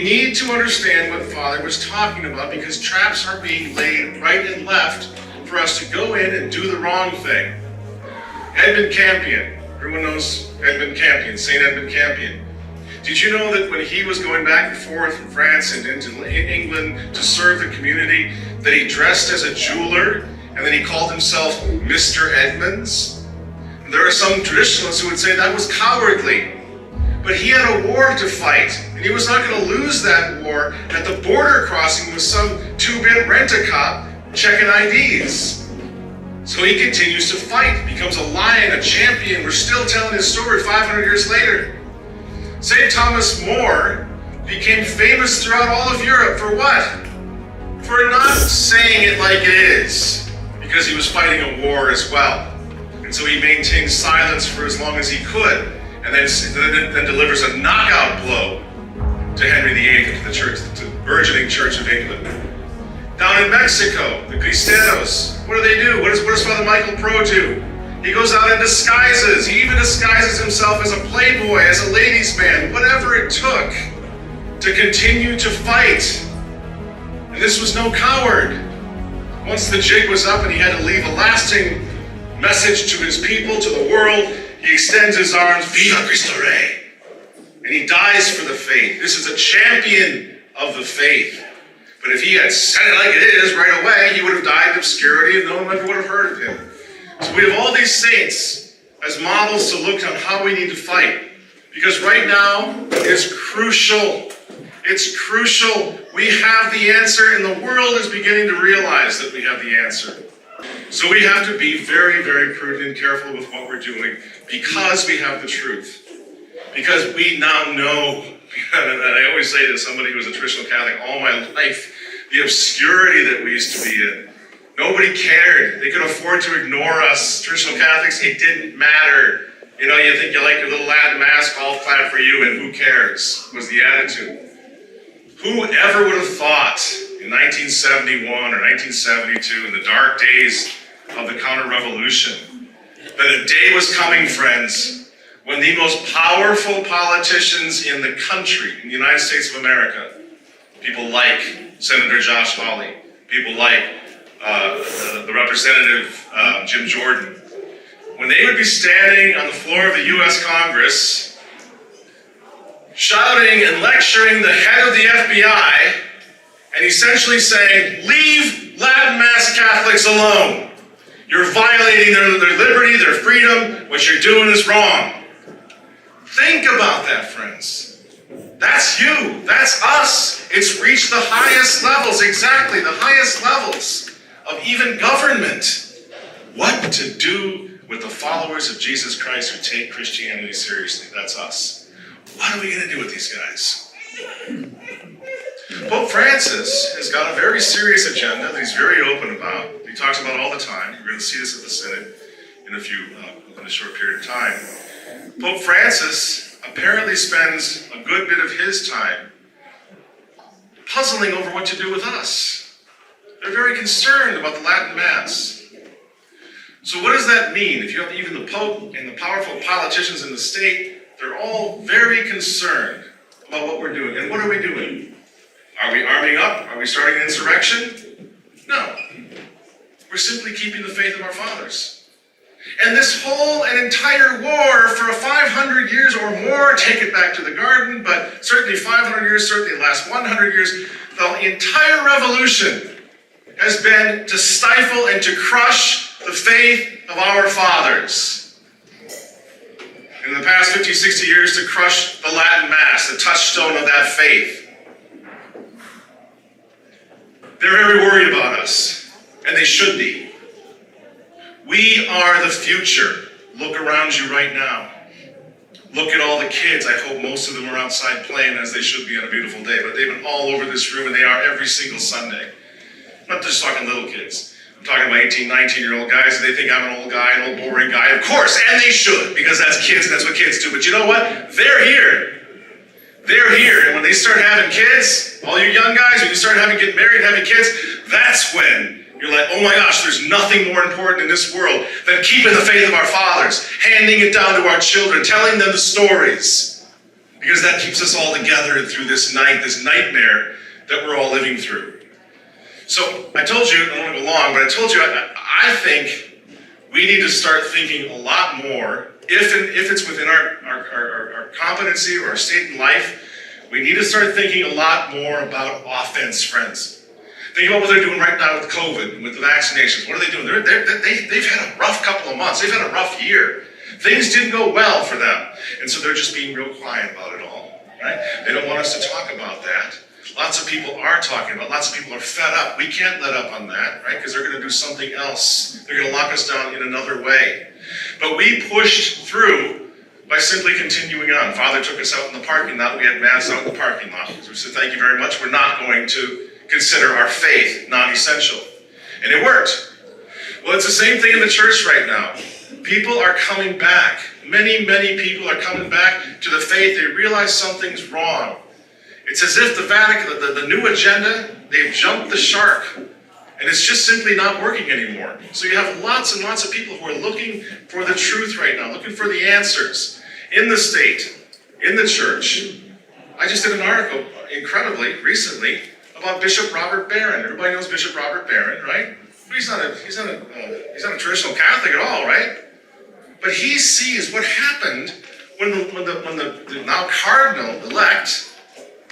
need to understand what Father was talking about, because traps are being laid right and left for us to go in and do the wrong thing. Edmund Campion. Everyone knows Edmund Campion, St. Edmund Campion. Did you know that when he was going back and forth from France and into England to serve the community, that he dressed as a jeweler and then he called himself Mr. Edmunds? And there are some traditionalists who would say that was cowardly. But he had a war to fight, and he was not going to lose that war at the border crossing with some two-bit rent-a-cop checking IDs. So he continues to fight, becomes a lion, a champion. We're still telling his story 500 years later. St. Thomas More became famous throughout all of Europe for what? For not saying it like it is, because he was fighting a war as well. And so he maintained silence for as long as he could, and then delivers a knockout blow to Henry VIII, to the church, to the burgeoning Church of England. Down in Mexico, the Cristeros, what do? What does Father Michael Pro do? He goes out in disguises. He even disguises himself as a playboy, as a ladies' man, whatever it took to continue to fight. And this was no coward. Once the jig was up and he had to leave a lasting message to his people, to the world, he extends his arms, Viva Cristo Rey, and he dies for the faith. This is a champion of the faith. But if he had said it like it is right away, he would have died in obscurity and no one ever would have heard of him. So we have all these saints as models to look on how we need to fight. Because right now, it's crucial. It's crucial. We have the answer, and the world is beginning to realize that we have the answer. So we have to be very, very prudent and careful with what we're doing, because we have the truth. Because we now know, and I always say to somebody who was a traditional Catholic all my life, the obscurity that we used to be in. Nobody cared. They could afford to ignore us. Traditional Catholics, it didn't matter. You know, you think you like your little Latin mask, all flat for you, and who cares, was the attitude. Who ever would have thought in 1971 or 1972, in the dark days of the CounterRevolution, that a day was coming, friends, when the most powerful politicians in the country, in the United States of America, people like Senator Josh Hawley, people like the Representative Jim Jordan, when they would be standing on the floor of the U.S. Congress, shouting and lecturing the head of the FBI, and essentially saying, leave Latin Mass Catholics alone. You're violating their liberty, their freedom. What you're doing is wrong. Think about that, friends. That's you. That's us. It's reached the highest levels, exactly, the highest levels of even government. What to do with the followers of Jesus Christ who take Christianity seriously? That's us. What are we going to do with these guys? Pope Francis has got a very serious agenda that he's very open about. He talks about all the time. You're going to see this at the Synod in a short period of time. Pope Francis apparently spends a good bit of his time puzzling over what to do with us. They're very concerned about the Latin Mass. So what does that mean? If you have even the Pope and the powerful politicians in the state, they're all very concerned about what we're doing. And what are we doing? Are we arming up? Are we starting an insurrection? No. We're simply keeping the faith of our fathers. And this whole and entire war for 500 years or more, take it back to the garden, but certainly 500 years, certainly the last 100 years, the entire revolution has been to stifle and to crush the faith of our fathers. In the past 50, 60 years, to crush the Latin Mass, the touchstone of that faith. They're very worried about us, and they should be. We are the future. Look around you right now. Look at all the kids. I hope most of them are outside playing, as they should be on a beautiful day, but they've been all over this room, and they are every single Sunday. I'm not just talking little kids. I'm talking about 18, 19-year-old guys, and they think I'm an old guy, an old boring guy. Of course, and they should, because that's kids, and that's what kids do. But you know what? They're here. They're here, and when they start having kids, all you young guys, when you start getting married and having kids, that's when you're like, oh my gosh, there's nothing more important in this world than keeping the faith of our fathers, handing it down to our children, telling them the stories. because that keeps us all together through this nightmare that we're all living through. So I told you, I don't want to go long, but I told you I think we need to start thinking a lot more, if it's within our competency or our state in life, we need to start thinking a lot more about offense, friends. Think about what they're doing right now with COVID, with the vaccinations. What are they doing? They've had a rough couple of months. They've had a rough year. Things didn't go well for them. And so they're just being real quiet about it all, right? They don't want us to talk about that. Lots of people are talking about it. Lots of people are fed up. We can't let up on that, right? Because they're going to do something else. They're going to lock us down in another way. But we pushed through by simply continuing on. Father took us out in the parking lot. We had mass out in the parking lot. So we said, thank you very much. We're not going to consider our faith non-essential. And it worked. Well, it's the same thing in the church right now. People are coming back. Many people are coming back to the faith. They realize something's wrong. It's as if the Vatican, the new agenda, they've jumped the shark. And it's just simply not working anymore. So you have lots and lots of people who are looking for the truth right now, looking for the answers in the state, in the church. I just did an article, incredibly, recently, about Bishop Robert Barron. Everybody knows Bishop Robert Barron, right? But he's not a traditional Catholic at all, right? But he sees what happened when the now cardinal-elect,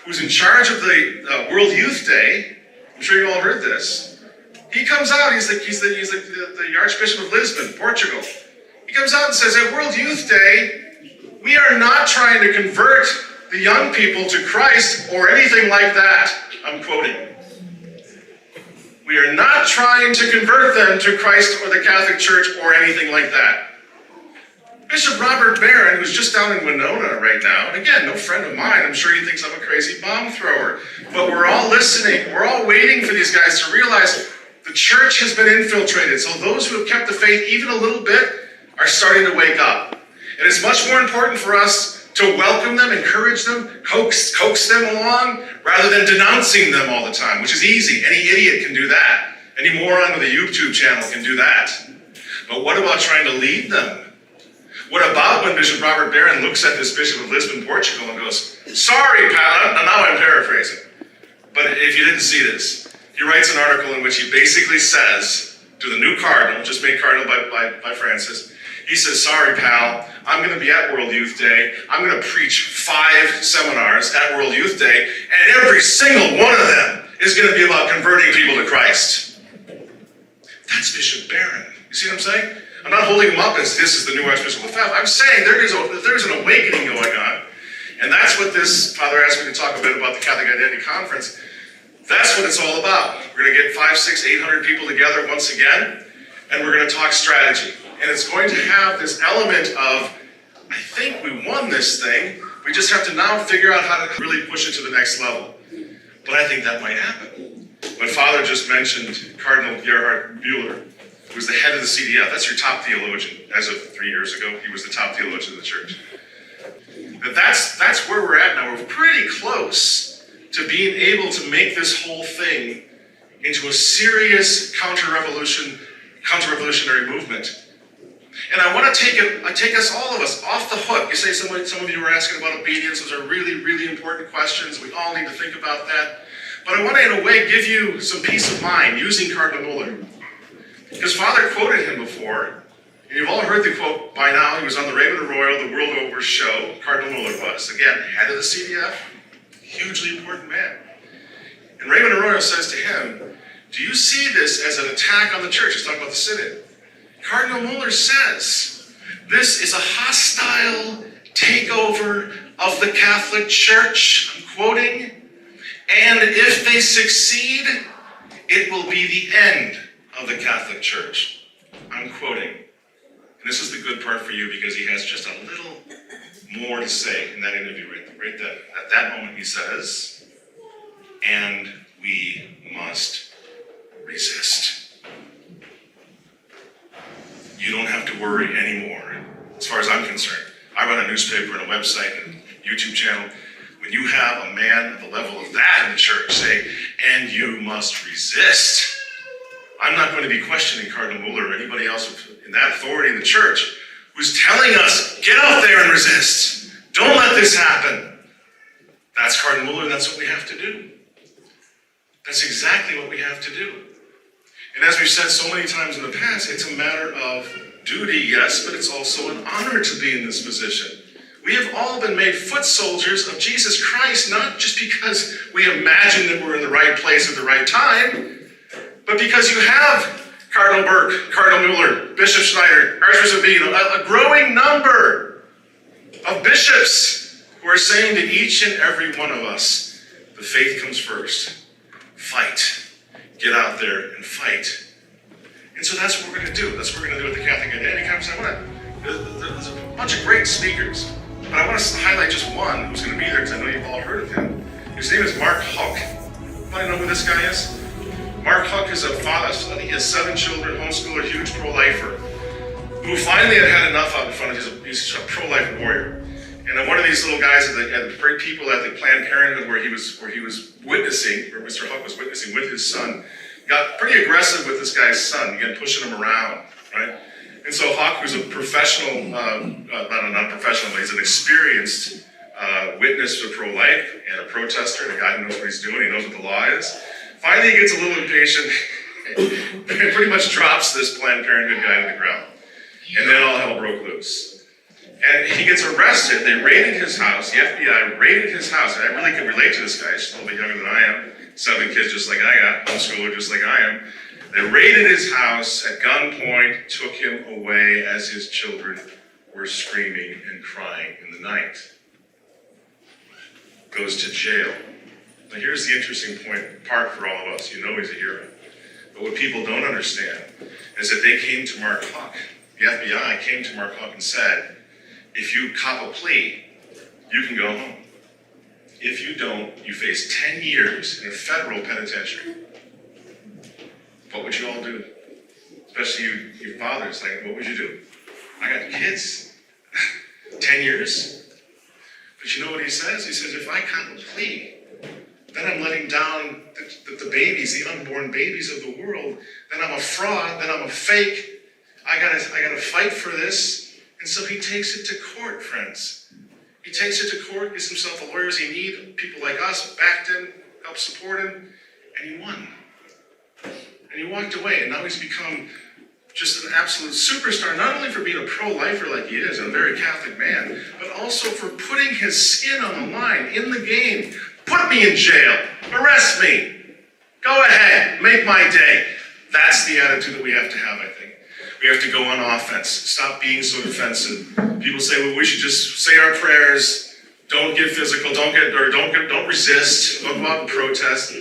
who's in charge of the World Youth Day, I'm sure you all heard this, he comes out, he's the Archbishop of Lisbon, Portugal. He comes out and says, at World Youth Day, we are not trying to convert the young people to Christ or anything like that. I'm quoting. We are not trying to convert them to Christ or the Catholic Church or anything like that. Bishop Robert Barron, who's just down in Winona right now, and again, no friend of mine, I'm sure he thinks I'm a crazy bomb thrower, but we're all listening, we're all waiting for these guys to realize the church has been infiltrated. So those who have kept the faith even a little bit are starting to wake up. And it's much more important for us to welcome them, encourage them, coax them along, rather than denouncing them all the time, which is easy. Any idiot can do that. Any moron with a YouTube channel can do that. But what about trying to lead them? What about when Bishop Robert Barron looks at this Bishop of Lisbon, Portugal, and goes, sorry, pal, and now I'm paraphrasing. But if you didn't see this, he writes an article in which he basically says to the new cardinal, just made cardinal by Francis, he says, sorry, pal, I'm going to be at World Youth Day. I'm going to preach 5 seminars at World Youth Day, and every single one of them is going to be about converting people to Christ. That's Bishop Barron. You see what I'm saying? I'm not holding him up as this is the new Archbishop of Lefebvre. I'm saying there's an awakening going on. And that's what this, Father asked me to talk a bit about the Catholic Identity Conference. That's what it's all about. We're going to get 500, 600, 800 people together once again, and we're going to talk strategy. And it's going to have this element of, I think we won this thing, we just have to now figure out how to really push it to the next level. But I think that might happen. But Father just mentioned Cardinal Gerhard Müller, who was the head of the CDF. That's your top theologian. As of 3 years ago, he was the top theologian of the church. That's where we're at now. We're pretty close to being able to make this whole thing into a serious counter-revolutionary movement. And I want to take us, all of us, off the hook. You say some of you were asking about obedience. Those are really, really important questions. We all need to think about that. But I want to, in a way, give you some peace of mind using Cardinal Müller. Because Father quoted him before, and you've all heard the quote by now. He was on the Raven Royal, the World Over show. Cardinal Müller was. Again, head of the CDF, hugely important man. And Raven Royal says to him, do you see this as an attack on the church? He's talking about the synod. Cardinal Müller says, this is a hostile takeover of the Catholic Church. I'm quoting. And if they succeed, it will be the end of the Catholic Church. I'm quoting. And this is the good part for you because he has just a little more to say in that interview right there. At that moment he says, and we must resist. You don't have to worry anymore, as far as I'm concerned. I run a newspaper and a website and YouTube channel. When you have a man at the level of that in the church say, and you must resist, I'm not going to be questioning Cardinal Müller or anybody else in that authority in the church who's telling us, get out there and resist. Don't let this happen. That's Cardinal Muller, and that's what we have to do. That's exactly what we have to do. And as we've said so many times in the past, it's a matter of duty, yes, but it's also an honor to be in this position. We have all been made foot soldiers of Jesus Christ, not just because we imagine that we're in the right place at the right time, but because you have Cardinal Burke, Cardinal Muller, Bishop Schneider, Archbishop Bean, a growing number of bishops who are saying to each and every one of us, the faith comes first. Fight. Get out there and fight. And so that's what we're going to do. That's what we're going to do with the Catholic Identity Conference. There's a bunch of great speakers, but I want to highlight just one who's going to be there because I know you've all heard of him. His name is Mark Huck. Anybody know who this guy is? Mark Huck is a father. He has 7 children, homeschooler, huge pro-lifer, who finally had enough out in front of him. He's a pro-life warrior. And one of these little guys at the great people at the Planned Parenthood where he was witnessing, where Mr. Huck was witnessing with his son, got pretty aggressive with this guy's son, again, pushing him around, right? And so Huck, who's a professional, not professional, but he's an experienced witness to pro-life and a protester, and a guy who knows what he's doing, he knows what the law is. Finally, he gets a little impatient and pretty much drops this Planned Parenthood guy to the ground. And then all hell broke loose. And he gets arrested. They raided his house. The FBI raided his house. And I really can relate to this guy. He's a little bit younger than I am. 7 kids just like I got. Homeschooler just like I am. They raided his house at gunpoint, took him away as his children were screaming and crying in the night. Goes to jail. Now here's the interesting part for all of us. You know he's a hero. But what people don't understand is that they came to Mark Huck. The FBI came to Mark Huck and said, if you cop a plea, you can go home. If you don't, you face 10 years in a federal penitentiary. What would you all do? Especially you fathers, like, what would you do? I got kids. 10 years? But you know what he says? He says, if I cop a plea, then I'm letting down the babies, the unborn babies of the world. Then I'm a fraud, then I'm a fake. I gotta fight for this. And so he takes it to court, friends. He takes it to court, gets himself the lawyers he needs, people like us backed him, helped support him, and he won. And he walked away, and now he's become just an absolute superstar, not only for being a pro-lifer like he is, and a very Catholic man, but also for putting his skin on the line in the game. Put me in jail, arrest me, go ahead, make my day. That's the attitude that we have to have, I think. We have to go on offense. Stop being so defensive. People say, well, we should just say our prayers. Don't get physical. Don't resist. Don't go out and protest.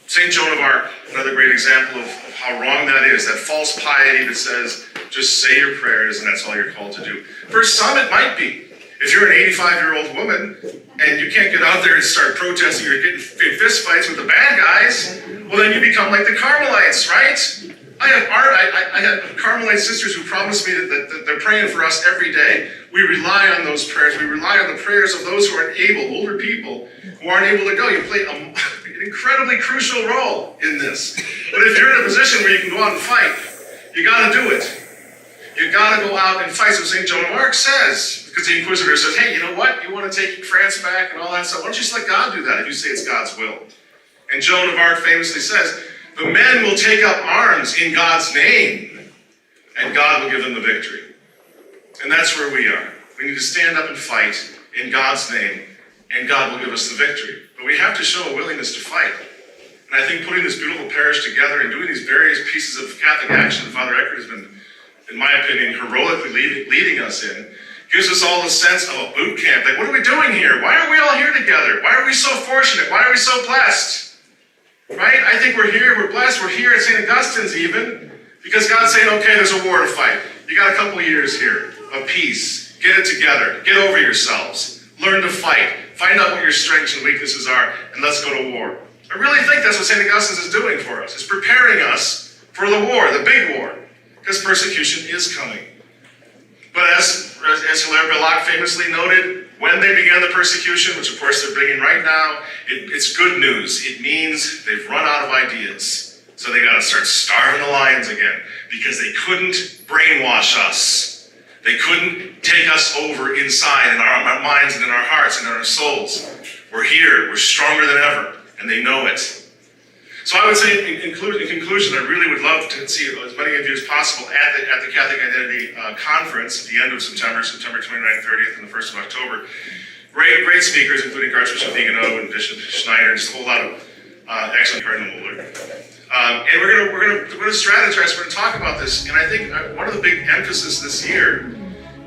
St. Joan of Arc, another great example of how wrong that is. That false piety that says, just say your prayers and that's all you're called to do. For some, it might be. If you're an 85-year-old woman and you can't get out there and start protesting or getting fist fights with the bad guys, well, then you become like the Carmelites, right? I have Carmelite sisters who promise me that they're praying for us every day. We rely on those prayers. We rely on the prayers of those who aren't able, older people who aren't able to go. You play an incredibly crucial role in this. But if you're in a position where you can go out and fight, you got to do it. You got to go out and fight. So St. Joan of Arc says, because the Inquisitor says, hey, you know what? You want to take France back and all that stuff. Why don't you just let God do that if you say it's God's will? And Joan of Arc famously says, the men will take up arms in God's name, and God will give them the victory. And that's where we are. We need to stand up and fight in God's name, and God will give us the victory. But we have to show a willingness to fight. And I think putting this beautiful parish together and doing these various pieces of Catholic action that Father Eckert has been, in my opinion, heroically leading us in, gives us all a sense of a boot camp. Like, what are we doing here? Why are we all here together? Why are we so fortunate? Why are we so blessed? Right? I think we're here, we're blessed, we're here at St. Augustine's even, because God's saying, okay, there's a war to fight. You got a couple of years here of peace. Get it together. Get over yourselves. Learn to fight. Find out what your strengths and weaknesses are, and let's go to war. I really think that's what St. Augustine's is doing for us. It's preparing us for the war, the big war, because persecution is coming. But as Hilaire Belloc famously noted, when they began the persecution, which of course they're bringing right now, it's good news. It means they've run out of ideas. So they got to start starving the lions again, because they couldn't brainwash us. They couldn't take us over inside in our minds and in our hearts and in our souls. We're here, we're stronger than ever, and they know it. So I would say, in conclusion, I really would love to see as many of you as possible at the Catholic Identity Conference at the end of September 29th, 30th, and the 1st of October. Great speakers, including Archbishop Vigano and Bishop Schneider, and just a whole lot of excellent Cardinal Mueller. And we're gonna strategize. We're gonna talk about this. And I think one of the big emphasis this year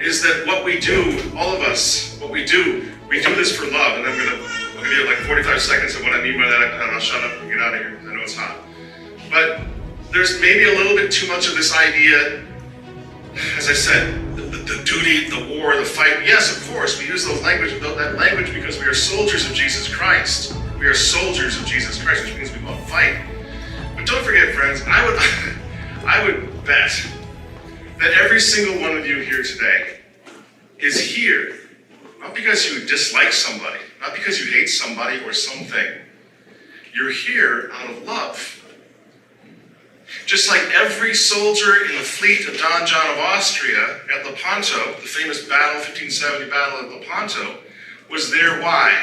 is that what we do, all of us, we do this for love. And I'm gonna give you like 45 seconds of what I mean by that, and I'll shut up and get out of here. I know it's hot. But there's maybe a little bit too much of this idea, as I said, the duty, the war, the fight. Yes, of course, we use that language because we are soldiers of Jesus Christ. We are soldiers of Jesus Christ, which means we go out and fight. But don't forget, friends, I would bet that every single one of you here today is here, not because you dislike somebody, not because you hate somebody or something. You're here out of love. Just like every soldier in the fleet of Don John of Austria at Lepanto, the famous battle, 1570 battle at Lepanto, was there. Why?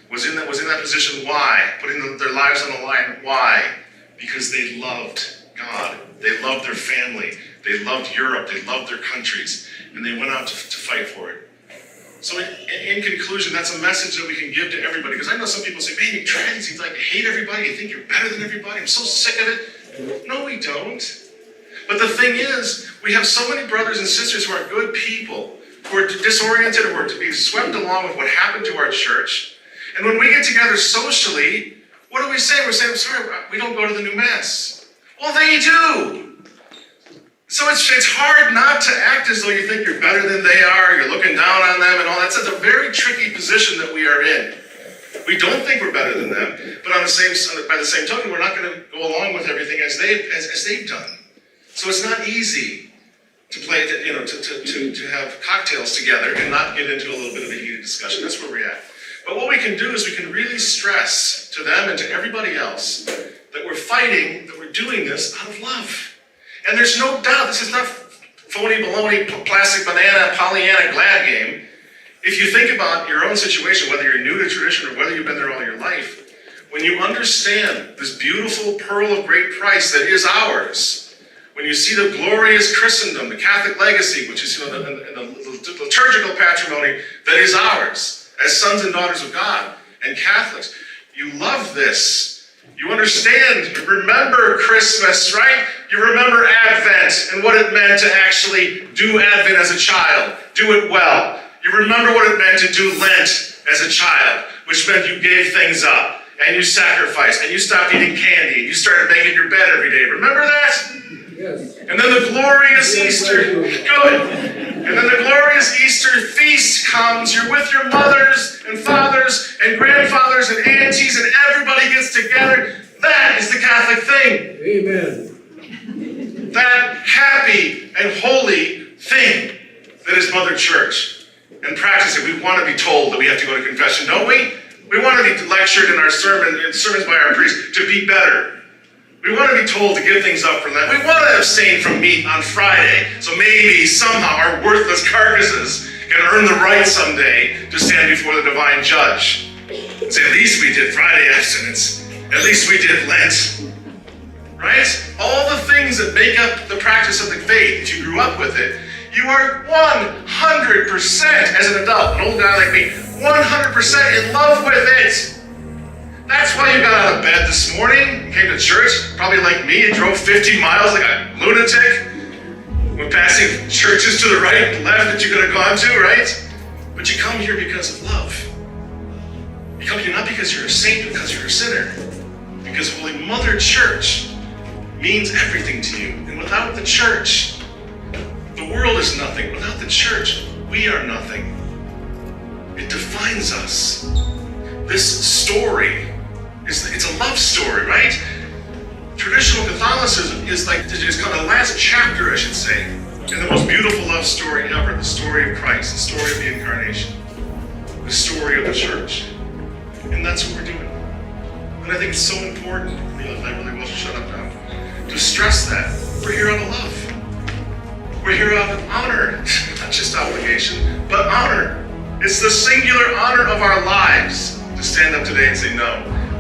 Was in that position. Why? Putting their lives on the line. Why? Because they loved God. They loved their family. They loved Europe. They loved their countries. And they went out to fight for it. So in conclusion, that's a message that we can give to everybody. Because I know some people say, man, you trans, you like hate everybody, you think you're better than everybody, I'm so sick of it. No, we don't. But the thing is, we have so many brothers and sisters who are good people, who are disoriented or to be swept along with what happened to our church. And when we get together socially, what do we say? We're saying, I'm sorry, we don't go to the new mass. Well, they do. So it's hard not to act as though you think you're better than they are, you're looking down on them and all that. It's a very tricky position that we are in. We don't think we're better than them, but by the same token, we're not going to go along with everything as they've done. So it's not easy to play, to have cocktails together and not get into a little bit of a heated discussion. That's where we're at. But what we can do is we can really stress to them and to everybody else that we're fighting, that we're doing this out of love. And there's no doubt, this is not phony baloney, plastic banana, Pollyanna glad game. If you think about your own situation, whether you're new to tradition or whether you've been there all your life, when you understand this beautiful pearl of great price that is ours, when you see the glorious Christendom, the Catholic legacy, which is the liturgical patrimony that is ours, as sons and daughters of God and Catholics, you love this. You understand, you remember Christmas, right? You remember Advent and what it meant to actually do Advent as a child, do it well. You remember what it meant to do Lent as a child, which meant you gave things up and you sacrificed and you stopped eating candy and you started making your bed every day. Remember that? Yes. And then the glorious Easter, good. And then the glorious Easter feast comes. You're with your mothers and fathers and grandfathers and aunties and everybody gets together. That is the Catholic thing. Amen. That happy and holy thing that is Mother Church. And practice it. We want to be told that we have to go to confession, don't we? We want to be lectured in our sermons by our priests to be better. We want to be told to give things up for that. We want to abstain from meat on Friday, so maybe somehow our worthless carcasses can earn the right someday to stand before the divine judge. And say, at least we did Friday abstinence. At least we did Lent. Right? All the things that make up the practice of the faith, if you grew up with it, you are 100% as an adult, an old guy like me, 100% in love with it. That's why you got out of bed this morning, came to church, probably like me, and drove 50 miles like a lunatic. We're passing churches to the right and left that you could have gone to, right? But you come here because of love. You come here not because you're a saint, but because you're a sinner. Because Holy Mother Church means everything to you. And without the church, the world is nothing. Without the church, we are nothing. It defines us. This story, it's a love story, right? Traditional Catholicism is kind of the last chapter, I should say, in the most beautiful love story ever, the story of Christ, the story of the Incarnation, the story of the Church. And that's what we're doing. And I think it's so important, I really will shut up now, to stress that we're here out of love. We're here out of honor, not just obligation, but honor. It's the singular honor of our lives to stand up today and say, no,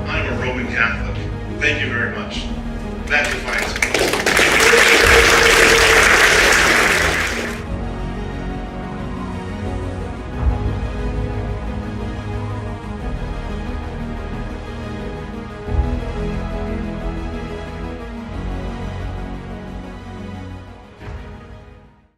I'm a Roman Catholic. Thank you very much. That defines me.